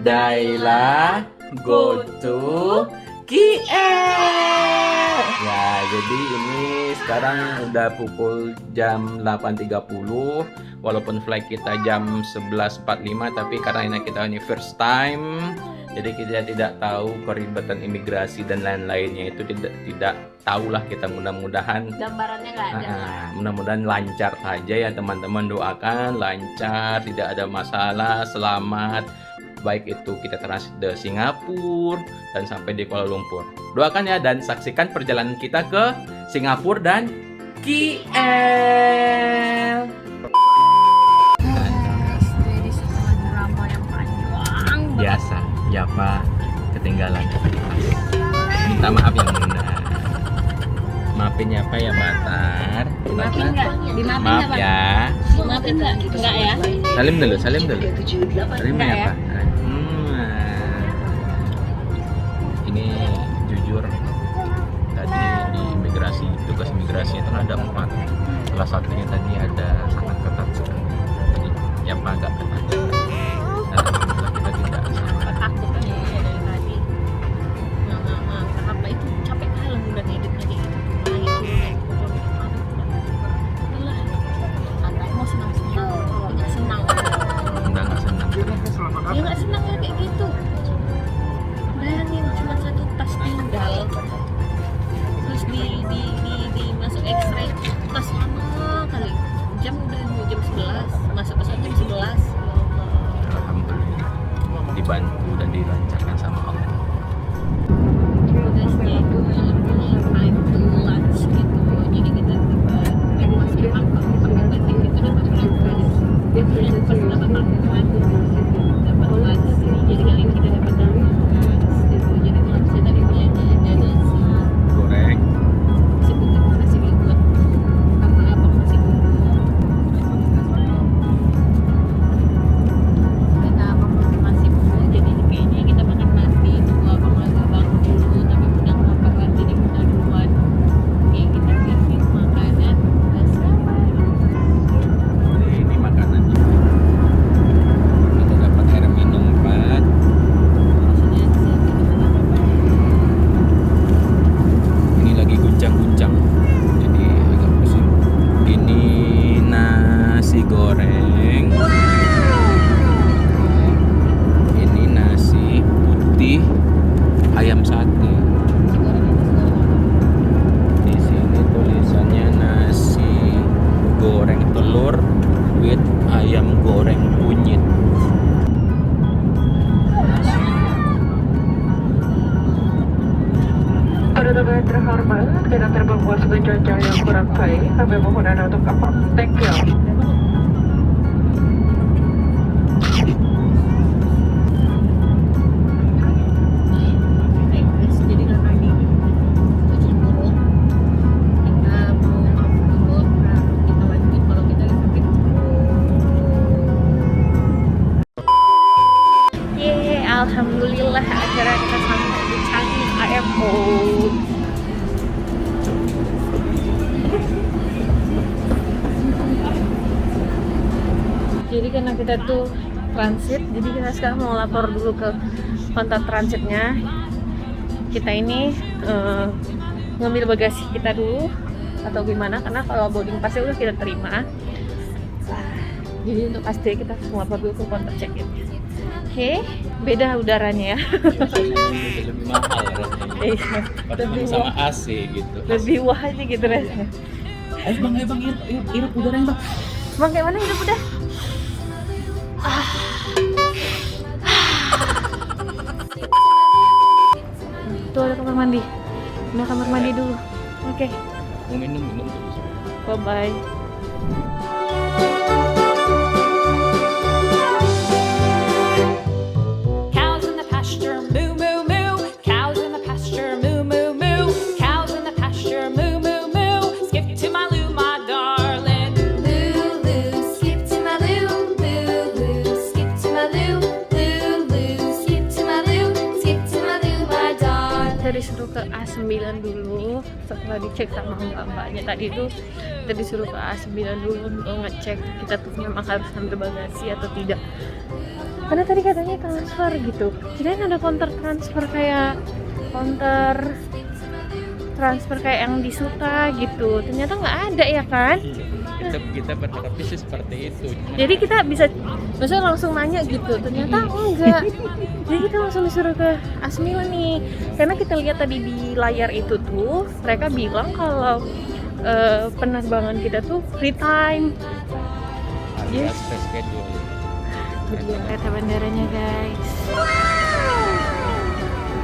Daila go to KL. Ya, jadi ini sekarang udah pukul jam 8.30. Walaupun flight kita jam 11.45, tapi karena kita ini first time, jadi kita tidak tahu keribetan imigrasi dan lain-lainnya, itu tidak tahulah kita. Mudah-mudahan gambarannya nggak ada. Mudah-mudahan lancar saja ya teman-teman, doakan lancar, tidak ada masalah, selamat. Baik itu kita transit ke Singapura dan sampai di Kuala Lumpur. Doakan ya, dan saksikan perjalanan kita ke Singapura dan KL. Jadi setelah drama yang panjang Biasa, ya Pak, ketinggalan. Minta maaf yang bunda. Maafin ya Pak ya Batar. dimaafin nggak? Dimaafin Maaf nggak, Pak? ya. Dimaafin nggak? Enggak ya? Salim dulu, salim dulu. Terima ya Ya. Pak. Ini jujur, tadi di imigrasi, tugas imigrasi itu ada 4. Salah satunya tadi ada sangat ketat sekali. Jadi ya Pak agak ketat. Dan alhamdulillah kita tidak sama. Takut aja ya dari tadi. Apa itu capek kali udah ngedit lagi. Naik turun. Itulah. Anda mau senang-senang, tidak senang. Enggak senang. Ya nggak senang ya kayak gitu. Bayangin cuma satu tas tinggal, terus di masuk X-ray, tas lama kali. Jam udah jam 11, masuk pesawat jam 11. Alhamdulillah dibantu dan dilancarkan sama Allah. Udah schedule time to lunch gitu. Jadi kita masih makan pakai baju itu dapat lunch. Biasanya pas dapat makan dapat lunch. Jadi kali ini kita dapat lunch. Jadi lunchnya tadi belinya ada nasi Goreng. putih, nasi liwet sama apa nasi bumbu. Kita apa nasi bumbu, jadi kayaknya kita makan nasi tunggu abang agak bangun dulu, tapi udah lapar kan, jadi udah duluan. Oke, kita siapin makanan. Udah siapa? Ini makanannya. Kita dapat air minum Pak. Maksudnya siapin apa? Ini lagi guncang-guncang, jadi agak pusing. Ini nasi goreng. Ini nasi putih ayam sate. Di sini tulisannya nasi goreng telur with ayam goreng kunyit. Saudara yang terhormat, karena terbawa sebuah cuaca yang kurang baik, kami mohon Anda untuk kapal. Thank you. Jadi karena ini cuci buruk, kita mau off dulu, kita lanjut kalau kita sakit. Yeay, alhamdulillah akhirnya kita sampai di Changi Airport. Jadi karena kita tuh transit, jadi kita sekarang mau lapor dulu ke kontak transitnya. Kita ini ngambil bagasi kita dulu atau gimana, karena kalau boarding passnya udah kita terima. Jadi untuk pasti kita harus lapor dulu ke kontak check-in. Oke, beda udaranya ya. Lebih mahal rasanya. Iya, Padahal sama AC gitu. lebih wah aja gitu rasanya. Ayo bang, hirup udaranya bang. Bang, kayak mana hidup udah? Tuh ada kamar mandi. Ini kamar mandi dulu. Oke, Mau minum terus. bye bye. Cows in the pasture, moo moo moo. Cows in the pasture, moo moo moo. Cows in the pasture, moo moo moo. Skip to my loo, my darling. Loo loo, skip to my loo. Loo loo, skip to my loo. Loo loo, skip to my loo. Skip to my loo, my darling. Kita disuruh ke A9 dulu. Setelah dicek sama mbak-mbaknya tadi tuh, kita disuruh ke A9 dulu untuk ngecek kita tuh memang harus ambil bagasi atau tidak. Karena tadi katanya transfer gitu. Kirain ada counter transfer kayak yang di Suta gitu. Ternyata nggak ada ya kan? Kita berharapnya sih seperti itu. Jadi kita bisa maksudnya langsung nanya gitu. Ternyata enggak. Jadi kita langsung disuruh ke Asmila nih. Karena kita lihat tadi di layar itu tuh mereka bilang kalau penerbangan kita tuh free time. Alias reschedule. Betul kereta bandaranya guys.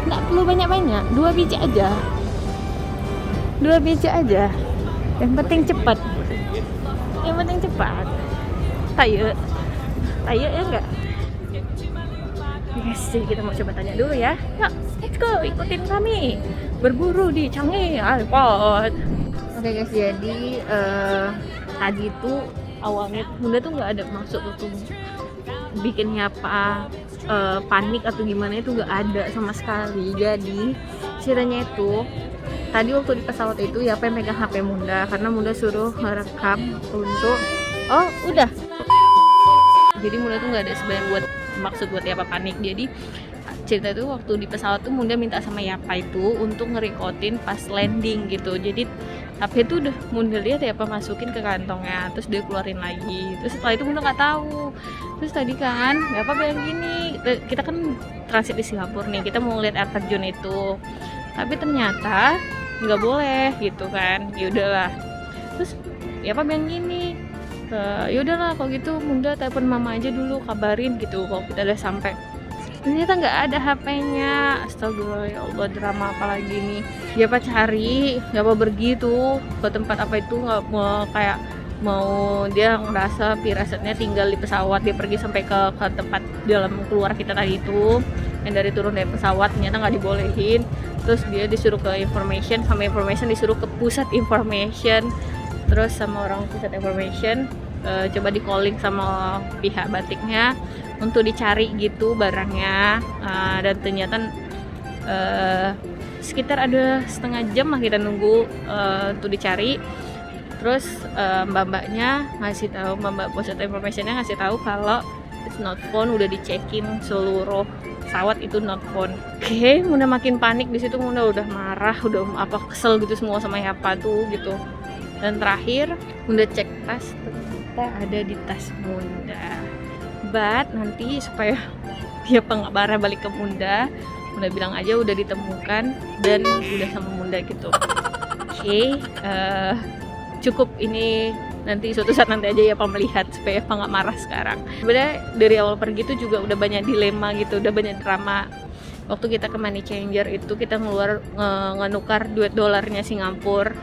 Nggak perlu banyak-banyak, 2 biji aja. 2 biji aja. Yang penting cepat. Tayo ya enggak? Guys, jadi kita mau coba tanya dulu ya. Yuk, let's go, ikutin kami berburu di Changi Airport. Oke guys, jadi tadi tuh awalnya Bunda tuh nggak ada maksud untuk bikinnya apa panik atau gimana, itu nggak ada sama sekali. Jadi ceritanya itu tadi waktu di pesawat itu ya apa yang megang HP Bunda, karena Bunda suruh merekam untuk udah. Jadi Bunda tuh nggak ada sebenarnya buat maksud buat apa panik. Jadi cerita itu waktu di pesawat tuh Bunda minta sama Yapa itu untuk ngerekodin pas landing gitu. Jadi HP itu udah Bunda lihat ya apa masukin ke kantongnya, terus dia keluarin lagi. Terus setelah itu Bunda nggak tahu. Terus tadi kan Yapa bilang gini, kita kan transit di Singapura nih, kita mau lihat air terjun itu, tapi ternyata nggak boleh gitu kan. Ya udahlah. Terus Yapa bilang gini, ya udahlah kalau gitu Bunda telepon mama aja dulu, kabarin gitu kalau kita udah sampai. Ternyata nggak ada HP-nya. Astagfirullah, ya Allah, drama apa lagi nih. Dia apa cari, nggak mau pergi tuh ke tempat apa itu, nggak mau kayak mau dia ngerasa firasatnya tinggal di pesawat. Dia pergi sampai ke tempat dalam keluar kita tadi itu, yang dari turun dari pesawat ternyata nggak dibolehin. Terus dia disuruh ke information, sama information disuruh ke pusat information. Terus sama orang pusat information coba di calling sama pihak batiknya untuk dicari gitu barangnya, dan ternyata sekitar ada setengah jam lah kita nunggu untuk dicari. Terus mbak-mbaknya ngasih tahu, mbak pusat informationnya ngasih tahu kalau it's not found, udah dicekin seluruh pesawat itu not found. Oke, Bunda makin panik di situ. Bunda udah marah, udah kesel gitu semua sama Yapa tuh gitu. Dan terakhir Bunda cek tas, ternyata ada di tas Bunda. But nanti supaya dia nggak marah balik ke Bunda bilang aja udah ditemukan dan udah sama Bunda gitu. Oke, cukup ini, nanti suatu saat nanti aja ya Pak melihat supaya Pak nggak marah sekarang. Sebenarnya dari awal pergi itu juga udah banyak dilema gitu, udah banyak drama. Waktu kita ke money changer itu kita ngenukar duit dolarnya Singapura.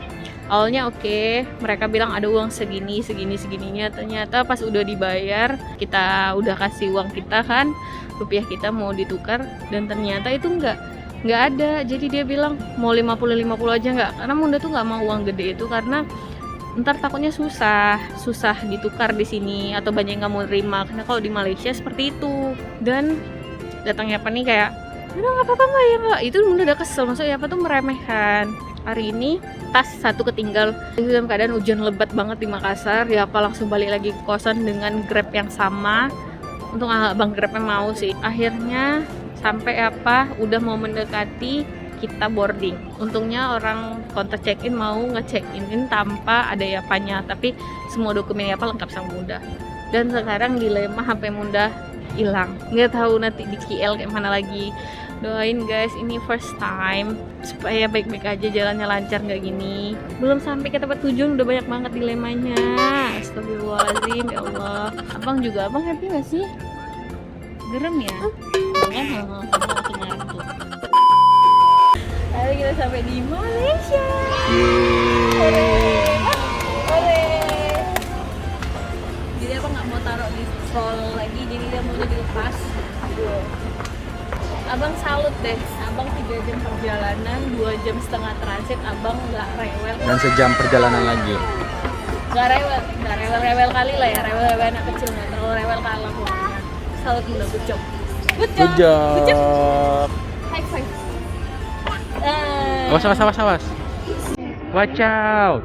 Awalnya oke, mereka bilang ada uang segininya. Ternyata pas udah dibayar, kita udah kasih uang kita kan, rupiah kita mau ditukar, dan ternyata itu nggak ada. Jadi dia bilang mau 50 aja nggak, karena Bunda tuh nggak mau uang gede itu karena ntar takutnya susah ditukar di sini atau banyak yang nggak mau terima, karena kalau di Malaysia seperti itu. Dan datangnya apa nih kayak udah nggak apa-apa mbak ya nggak, itu Bunda udah kesel, maksudnya apa tuh meremehkan. Hari ini tas satu ketinggal dalam keadaan hujan lebat banget di Makassar. Ya apa langsung balik lagi ke kosan dengan Grab yang sama. Untung abang Grabnya mau sih. Akhirnya sampai apa udah mau mendekati kita boarding. Untungnya orang counter check-in mau nge-check-in tanpa ada Yapanya, tapi semua dokumen Yapa lengkap sama Bunda. Dan sekarang dilema HP Bunda hilang. Nggak tahu nanti di KL kayak mana lagi. Doain guys, ini first time supaya baik-baik aja, jalannya lancar nggak gini. Belum sampai ke tempat tujuan udah banyak banget dilemanya. Astagfirullahaladzim, ya Allah. Abang happy nggak sih? Gerem ya? Langsung marah tuh. Akhirnya kita sampai di Malaysia. Ore. Jadi abang nggak mau taruh di stroll lagi, jadi dia mau dilepas. Abang salut deh, abang 3 jam perjalanan, 2,5 jam transit, abang nggak rewel. Dan sejam perjalanan lagi. Nggak rewel kali lah ya, rewel anak kecil, nggak terlalu rewel kalah pokoknya. Salut Bunda, good job. High five. Awas. Watch out.